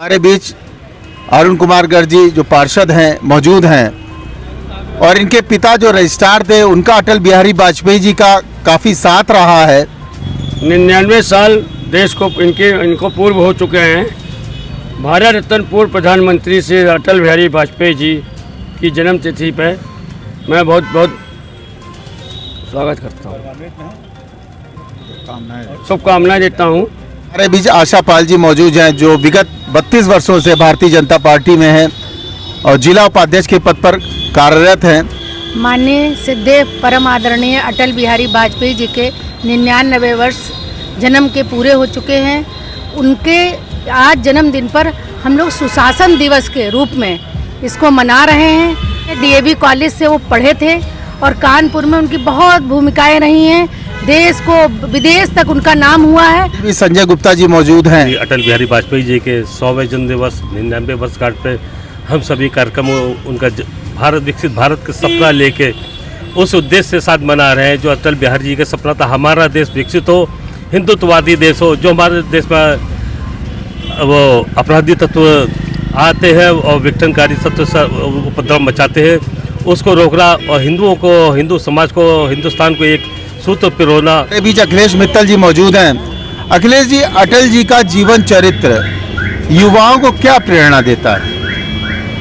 हमारे बीच अरुण कुमार गर्ग जी जो पार्षद हैं मौजूद हैं और इनके पिता जो रजिस्ट्रार थे उनका अटल बिहारी वाजपेयी जी का काफ़ी साथ रहा है। 99 साल देश को इनको पूर्व हो चुके हैं। भारत रत्न पूर्व प्रधानमंत्री से अटल बिहारी वाजपेयी जी की जन्म तिथि पर मैं बहुत बहुत स्वागत करता हूँ, शुभकामनाएं देता हूँ। हमारे बीच आशा पाल जी मौजूद हैं जो विगत 32 वर्षों से भारतीय जनता पार्टी में हैं और जिला उपाध्यक्ष के पद पर कार्यरत हैं। माननीय सिद्धे परम आदरणीय अटल बिहारी वाजपेयी जी के 99 वर्ष जन्म के पूरे हो चुके हैं। उनके आज जन्मदिन पर हम लोग सुशासन दिवस के रूप में इसको मना रहे हैं। डीएवी कॉलेज से वो पढ़े थे और कानपुर में उनकी बहुत भूमिकाएं रही हैं। देश को विदेश तक उनका नाम हुआ है। संजय गुप्ता जी मौजूद हैं। अटल बिहारी वाजपेयी जी के 100वें जन्म दिवस 99 वर्षगांठ पे हम सभी कार्यक्रम उनका भारत विकसित भारत का सपना लेके उस उद्देश्य के साथ मना रहे हैं जो अटल बिहारी जी का सपना था, हमारा देश विकसित हो, हिंदुत्ववादी देश हो। जो हमारे देश में वो अपराधी तत्व आते हैं और विघटनकारी तत्व उपद्रव मचाते हैं, उसको रोकना और हिंदुओं को, हिंदू समाज को, हिंदुस्तान को एक सूत्र पिरोना। मेरे बीच अखिलेश मित्तल जी मौजूद हैं। अखिलेश जी, अटल जी का जीवन चरित्र युवाओं को क्या प्रेरणा देता है?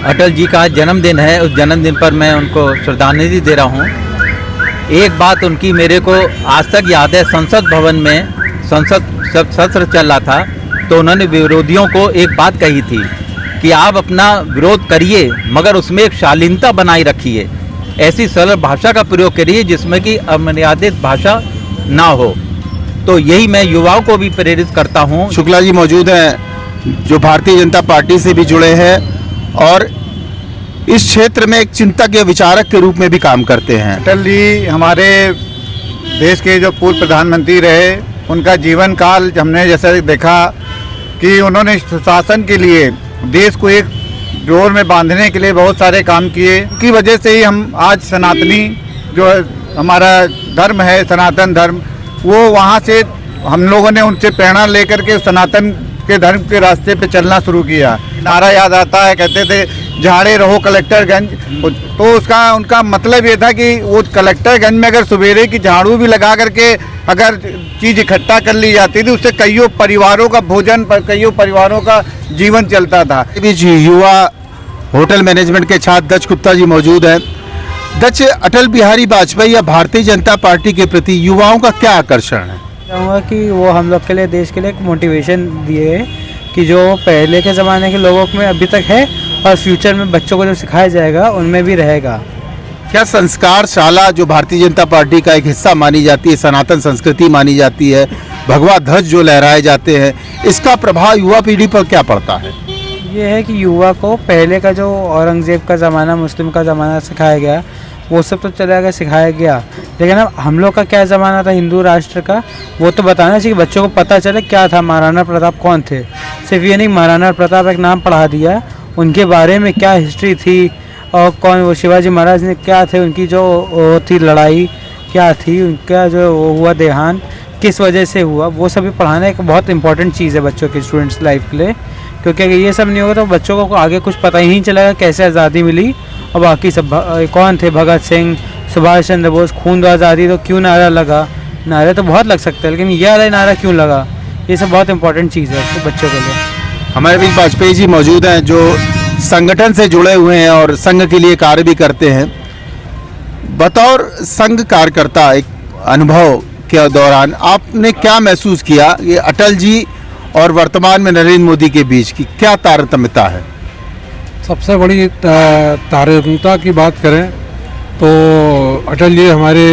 अटल जी का जन्मदिन है, उस जन्मदिन पर मैं उनको श्रद्धांजलि दे रहा हूँ। एक बात उनकी मेरे को आज तक याद है, संसद भवन में संसद सत्र चल रहा था तो उन्होंने विरोधियों को एक बात कही थी कि आप अपना विरोध करिए मगर उसमें एक शालीनता बनाए रखिए, ऐसी सरल भाषा का प्रयोग करिए जिसमें कि अमर्यादित भाषा ना हो। तो यही मैं युवाओं को भी प्रेरित करता हूँ। शुक्ला जी मौजूद हैं जो भारतीय जनता पार्टी से भी जुड़े हैं और इस क्षेत्र में एक चिंतक या विचारक के रूप में भी काम करते हैं। अटल जी हमारे देश के जो पूर्व प्रधानमंत्री रहे, उनका जीवन काल हमने जैसे देखा कि उन्होंने सुशासन के लिए देश को एक जोर में बांधने के लिए बहुत सारे काम किए। उनकी वजह से ही हम आज सनातनी जो हमारा धर्म है, सनातन धर्म, वो वहाँ से हम लोगों ने उनसे प्रेरणा लेकर के सनातन के धर्म के रास्ते पे चलना शुरू किया। नारा याद आता है, कहते थे झाड़े रहो कलेक्टरगंज। तो उसका उनका मतलब ये था कि वो कलेक्टरगंज में अगर सवेरे की झाड़ू भी लगा करके अगर चीज़ इकट्ठा कर ली जाती थी, उससे कईयों परिवारों का भोजन, कईयों परिवारों का जीवन चलता था। बीच युवा होटल मैनेजमेंट के छात्र दक्ष गुप्ता जी मौजूद हैं। दक्ष, अटल बिहारी वाजपेयी या भारतीय जनता पार्टी के प्रति युवाओं का क्या आकर्षण है? चाहूँगा कि वो हम लोग के लिए, देश के लिए एक मोटिवेशन दिए कि जो पहले के ज़माने के लोगों में अभी तक है और फ्यूचर में बच्चों को जो सिखाया जाएगा उनमें भी रहेगा। क्या संस्कार शाला जो भारतीय जनता पार्टी का एक हिस्सा मानी जाती है, सनातन संस्कृति मानी जाती है, भगवा ध्वज जो लहराए जाते हैं, इसका प्रभाव युवा पीढ़ी पर क्या पड़ता है? ये है कि युवा को पहले का जो औरंगज़ेब का ज़माना, मुस्लिम का ज़माना सिखाया गया, वो सब तो चला गया, सिखाया गया, लेकिन अब हम लोग का क्या ज़माना था हिंदू राष्ट्र का, वो तो बताना चाहिए कि बच्चों को पता चले क्या था, महाराणा प्रताप कौन थे। सिर्फ ये नहीं, महाराणा प्रताप एक नाम पढ़ा दिया, उनके बारे में क्या हिस्ट्री थी और कौन वो शिवाजी महाराज ने क्या थे, उनकी जो थी लड़ाई क्या थी, उनका जो हुआ देहांत किस वजह से हुआ, वो सभी पढ़ाना एक बहुत इंपॉर्टेंट चीज़ है बच्चों की, स्टूडेंट्स लाइफ के लिए। क्योंकि अगर ये सब नहीं होगा तो बच्चों को आगे कुछ पता ही नहीं चलेगा कैसे आज़ादी मिली और बाकी सब कौन थे, भगत सिंह, सुभाष चंद्र बोस, खून दो आज़ादी, तो क्यों नारा लगा। नारे तो बहुत लग सकते हैं लेकिन ये वाला नारा क्यों लगा, ये सब बहुत इंपॉर्टेंट चीज़ है तो बच्चों के लिए। हमारे बीच वाजपेयी जी मौजूद हैं जो संगठन से जुड़े हुए हैं और संघ के लिए कार्य भी करते हैं। बतौर संघ कार्यकर्ता एक अनुभव के दौरान आपने क्या महसूस किया कि अटल जी और वर्तमान में नरेंद्र मोदी के बीच की क्या तारतम्यता है? सबसे बड़ी तारतम्यता की बात करें तो अटल जी हमारे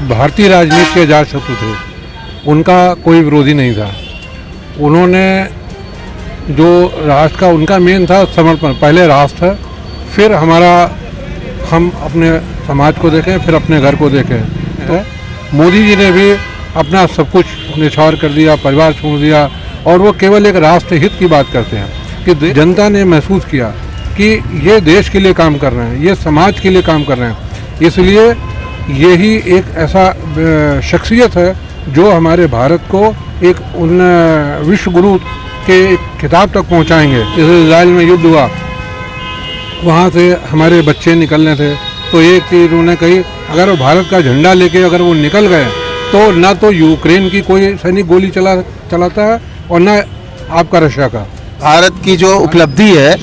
भारतीय राजनीति के अजातशत्रु थे, उनका कोई विरोधी नहीं था। उन्होंने जो राष्ट्र का उनका मेन था समर्पण, पहले राष्ट्र फिर हमारा, हम अपने समाज को देखें फिर अपने घर को देखें। तो मोदी जी ने भी अपना सब कुछ निछावर कर दिया, परिवार छोड़ दिया और वो केवल एक राष्ट्र हित की बात करते हैं कि जनता ने महसूस किया कि ये देश के लिए काम कर रहे हैं, ये समाज के लिए काम कर रहे हैं। इसलिए यही एक ऐसा शख्सियत है जो हमारे भारत को एक उन विश्व गुरु के खिताब तक पहुंचाएंगे। जैसे इजराइल में युद्ध हुआ, वहाँ से हमारे बच्चे निकलने थे, तो एक चीज़ उन्होंने कही, अगर वो भारत का झंडा लेके अगर वो निकल गए तो ना तो यूक्रेन की कोई सैनिक गोली चलाता है और ना आपका रशिया का। भारत की जो उपलब्धि है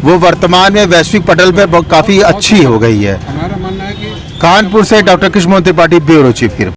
वो वर्तमान में वैश्विक पटल पे काफ़ी अच्छी हो गई है। हमारा मानना है कि कानपुर से doctor Krishna Mohan Tripathi, bureau chief की रिपोर्ट।